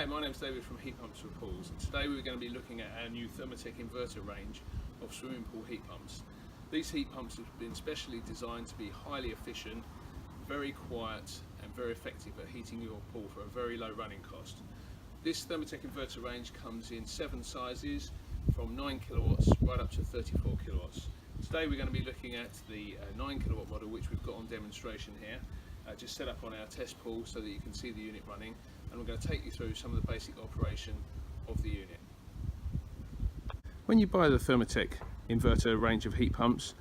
Hi, my name is David from Heat Pumps for Pools, and today we're going to be looking at our new Thermotec Inverter range of swimming pool heat pumps. These heat pumps have been specially designed to be highly efficient, very quiet and very effective at heating your pool for a very low running cost. This Thermotec Inverter range comes in 7 sizes from 9 kilowatts right up to 34 kilowatts. Today we're going to be looking at the 9 kilowatt model, which we've got on demonstration here, just set up on our test pool so that you can see the unit running, and we're going to take you through some of the basic operation of the unit. When you buy the Thermotec Inverter range of heat pumps,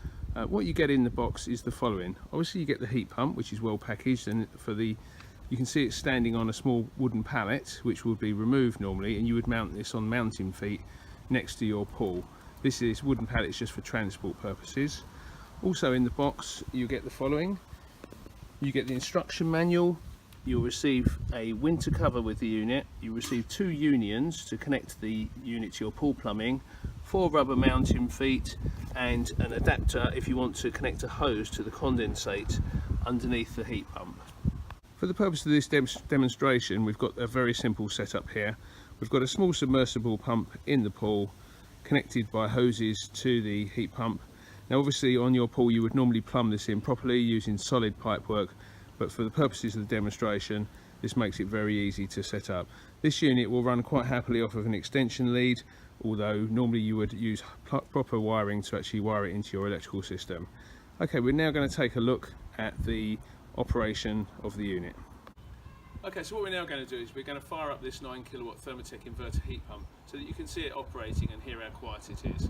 what you get in the box is the following. Obviously you get the heat pump, which is well packaged, and you can see it standing on a small wooden pallet which would be removed normally, and you would mount this on mounting feet next to your pool. This wooden pallet is just for transport purposes. Also in the box you get the following. You get the instruction manual, you'll receive a winter cover with the unit, you receive 2 unions to connect the unit to your pool plumbing, 4 rubber mounting feet, and an adapter if you want to connect a hose to the condensate underneath the heat pump. For the purpose of this demonstration, we've got a very simple setup here. We've got a small submersible pump in the pool connected by hoses to the heat pump. Now obviously on your pool you would normally plumb this in properly using solid pipe work, but for the purposes of the demonstration this makes it very easy to set up. This unit will run quite happily off of an extension lead, although normally you would use proper wiring to actually wire it into your electrical system. Okay, we're now going to take a look at the operation of the unit. Okay, so what we're now going to do is we're going to fire up this 9 kilowatt Thermotec Inverter heat pump so that you can see it operating and hear how quiet it is.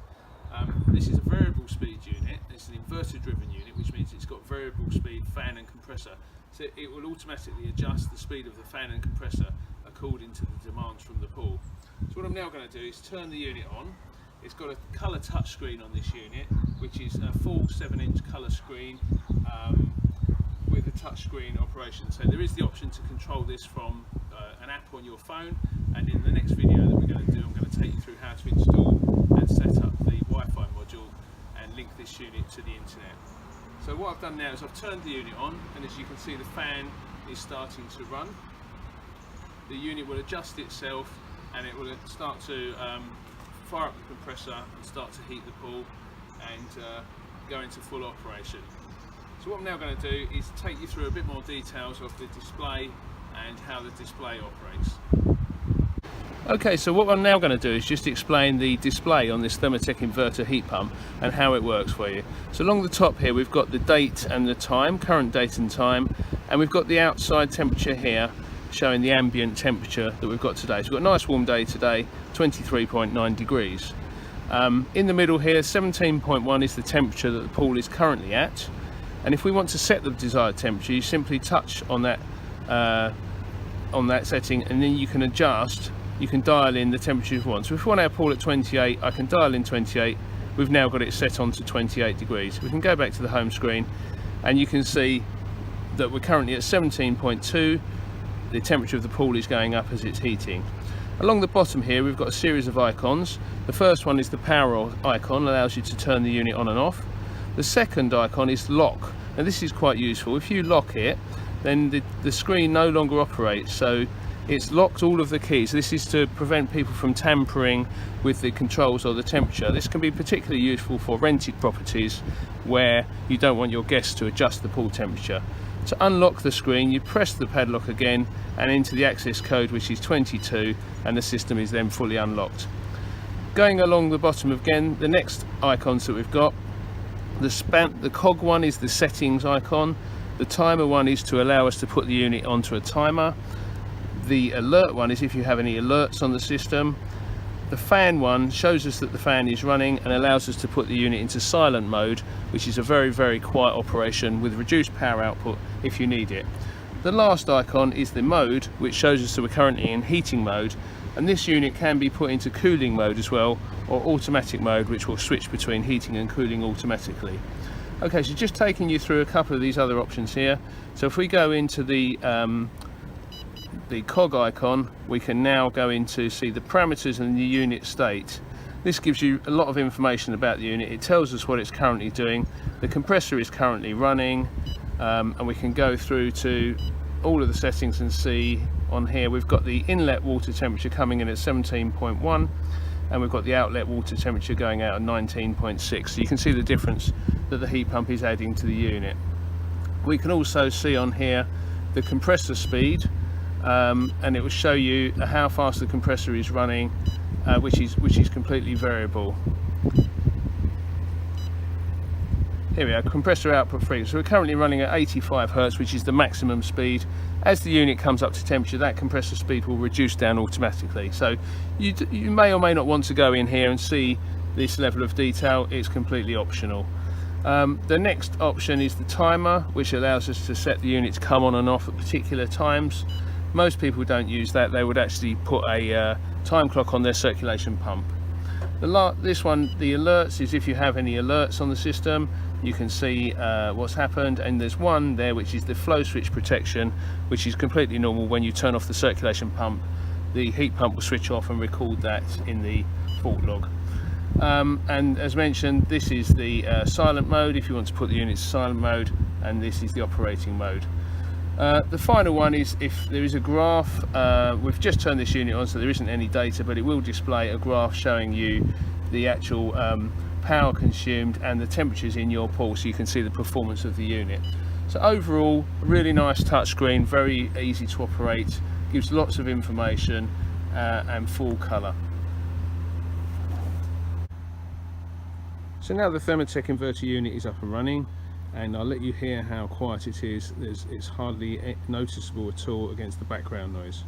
This is a variable speed unit. It's an inverter driven unit, which means it's got variable speed fan and compressor, so it will automatically adjust the speed of the fan and compressor according to the demands from the pool. So what I'm now going to do is turn the unit on. It's got a colour touch screen on this unit, which is a full 7-inch colour screen with a touch screen operation. So there is the option to control this from an app on your phone, and in the next video that we're going to do, I'm going to take you through how to install and set up the Wi-Fi module and link this unit to the internet. So what I've done now is I've turned the unit on, and as you can see the fan is starting to run. The unit will adjust itself and it will start to fire up the compressor and start to heat the pool and go into full operation. So what I'm now going to do is take you through a bit more details of the display and how the display operates. Okay, so what I'm now going to do is just explain the display on this Thermotec Inverter heat pump and how it works for you. So along the top here we've got the date and the time, current date and time, and we've got the outside temperature here showing the ambient temperature that we've got today. So we've got a nice warm day today, 23.9 degrees. In the middle here, 17.1 is the temperature that the pool is currently at, and if we want to set the desired temperature, you simply touch on that setting, and then you can adjust. You can dial in the temperature you want. So if we want our pool at 28, I can dial in 28. We've now got it set on to 28 degrees. We can go back to the home screen and you can see that we're currently at 17.2. The temperature of the pool is going up as it's heating. Along the bottom here we've got a series of icons. The first one is the power icon, allows you to turn the unit on and off. The second icon is lock, and this is quite useful. If you lock it, then the screen no longer operates, so it's locked all of the keys. This is to prevent people from tampering with the controls or the temperature. This can be particularly useful for rented properties where you don't want your guests to adjust the pool temperature. To unlock the screen, you press the padlock again and enter the access code, which is 22, and the system is then fully unlocked. Going along the bottom again, the next icons that we've got, the cog one is the settings icon, the timer one is to allow us to put the unit onto a timer, the alert one is if you have any alerts on the system, the fan one shows us that the fan is running and allows us to put the unit into silent mode, which is a very quiet operation with reduced power output if you need it. The last icon is the mode, which shows us that we're currently in heating mode, and this unit can be put into cooling mode as well, or automatic mode, which will switch between heating and cooling automatically. Okay, so just taking you through a couple of these other options here. So if we go into the cog icon, we can now go into see the parameters and the unit state. This gives you a lot of information about the unit. It tells us what it's currently doing. The compressor is currently running, and we can go through to all of the settings and see on here, we've got the inlet water temperature coming in at 17.1, and we've got the outlet water temperature going out at 19.6. So you can see the difference that the heat pump is adding to the unit. We can also see on here the compressor speed, and it will show you how fast the compressor is running, which is completely variable. Here we are, compressor output frequency. So we're currently running at 85 Hz, which is the maximum speed. As the unit comes up to temperature, that compressor speed will reduce down automatically. So you may or may not want to go in here and see this level of detail. It's completely optional. The next option is the timer, which allows us to set the unit to come on and off at particular times. Most people don't use that. They would actually put a time clock on their circulation pump. This one, the alerts, is if you have any alerts on the system, you can see what's happened, and there's one there which is the flow switch protection, which is completely normal. When you turn off the circulation pump, the heat pump will switch off and record that in the fault log. And as mentioned, this is the silent mode if you want to put the unit to silent mode, and this is the operating mode. The final one is if there is a graph. We've just turned this unit on, so there isn't any data, but it will display a graph showing you the actual power consumed and the temperatures in your pool, so you can see the performance of the unit. So overall, a really nice touchscreen, very easy to operate, gives lots of information, and full colour. So now the Thermotec inverter unit is up and running, and I'll let you hear how quiet it is. It's hardly noticeable at all against the background noise.